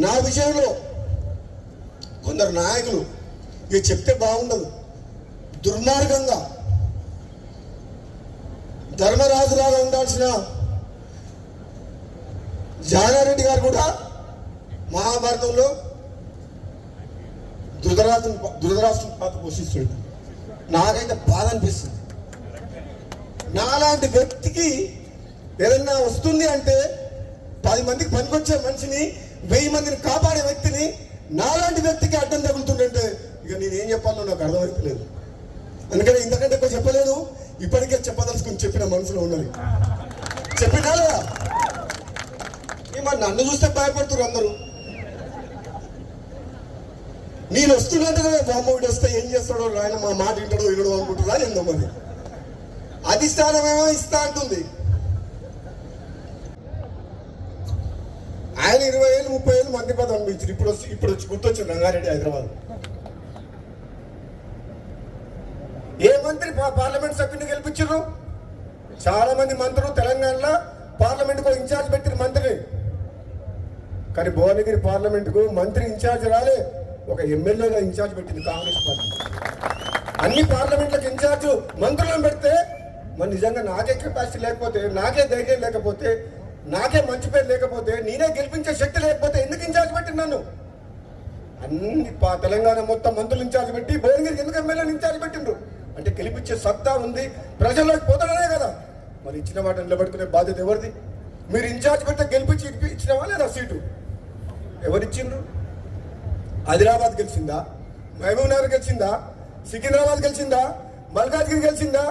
నా విషయంలో కొందరు నాయకులు ఇక చెప్తే బాగుండదు, దుర్మార్గంగా ధర్మరాజులాగా ఉండాల్సిన జానారెడ్డి గారు కూడా మహాభారతంలో ధృతరాష్ట్రం పాత్ర పోషిస్తుంది. నాకైతే బాధ అనిపిస్తుంది. నాలాంటి వ్యక్తికి ఏదన్నా వస్తుంది అంటే 10 మందికి పనికొచ్చే మనిషిని 1000 మందిని కాపాడే వ్యక్తిని నాలాంటి వ్యక్తికి అడ్డం తగులుతుందంటే ఇక నేనేం చెప్పాలో నాకు అర్థమైతలేదు. అందుకని ఇంతకంటే ఎక్కువ చెప్పలేదు. ఇప్పటికే చెప్పదలుచుకుని చెప్పిన మనసులో ఉన్నది చెప్పినా లేదా? మరి నన్ను చూస్తే భయపడుతున్నారు అందరూ. నేను వస్తున్నట్టుగా బామ్మోడు వస్తే ఏం చేస్తాడో ఆయన మా మాట వింటాడో వినడో అనుకుంటున్నా ఏందో. మరి అధిష్టానమేమో ఇస్తా అంటుంది. ఆయన 20 ఏళ్ళు 30 ఏళ్ళు మంత్రి పదవి అనిపించారు. ఇప్పుడు వచ్చి గుర్తొచ్చింది రంగారెడ్డి హైదరాబాద్. ఏ మంత్రి పార్లమెంట్ సభ్యుని గెలిపించారు? చాలా మంది మంత్రులు తెలంగాణలో పార్లమెంట్కు ఇన్ఛార్జ్ పెట్టిన మంత్రిని. కానీ భువనగిరి పార్లమెంట్కు మంత్రి ఇన్ఛార్జ్ రాలే, ఒక ఎమ్మెల్యేగా ఇన్ఛార్జ్ పెట్టింది కాంగ్రెస్ పార్టీ. అన్ని పార్లమెంట్లకు ఇన్ఛార్జ్ మంత్రులను పెడితే మరి నిజంగా నాకే కెపాసిటీ లేకపోతే, నాకే ధైర్యం లేకపోతే, నాకే మంచి పేరు లేకపోతే, నేనే గెలిపించే శక్తి లేకపోతే ఎందుకు ఇన్ఛార్జ్ పెట్టింది నన్ను? అన్ని తెలంగాణ మొత్తం మంత్రులు ఇన్ఛార్జ్ పెట్టి భువనగిరికి ఎందుకు ఎమ్మెల్యేని ఇన్ఛార్జ్ పెట్టిండ్రు? అంటే గెలిపించే సత్తా ఉంది, ప్రజల్లోకి పోతాడనే కదా. మరి ఇచ్చిన వాటిని నిలబెట్టుకునే బాధ్యత ఎవరిది? మీరు ఇన్ఛార్జ్ పెడితే గెలిపించి ఇచ్చినవా లేదా సీటు? ఎవరిచ్చిండ్రు? ఆదిలాబాద్ గెలిచిందా? మహబూబ్ నగర్ గెలిచిందా? సికింద్రాబాద్ గెలిచిందా? మల్కాజ్గిరి గెలిచిందా?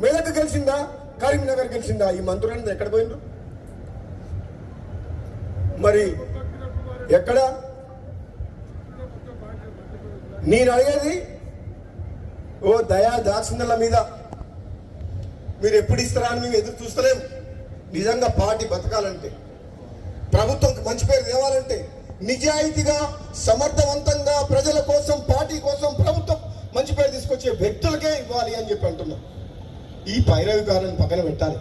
మెదక్ గెలిచిందా? కరీంనగర్ గెలిచిందా? ఈ మంత్రులను ఎక్కడ పోయిండ్రు? మరి ఎక్కడ? నేను అడిగేది ఓ దయా దాక్షిణ్యాల మీద మీరు ఎప్పుడు ఇస్తారా అని మేము ఎదురు చూస్తలేం. నిజంగా పార్టీ బతకాలంటే, ప్రభుత్వం మంచి పేరు తేవాలంటే, నిజాయితీగా సమర్థవంతంగా ప్రజల కోసం, పార్టీ కోసం, ప్రభుత్వం మంచి పేరు తీసుకొచ్చే వ్యక్తులకే ఇవ్వాలి అని చెప్పి అంటున్నాం. ఈ పైరవికారాన్ని పక్కన పెట్టాలి.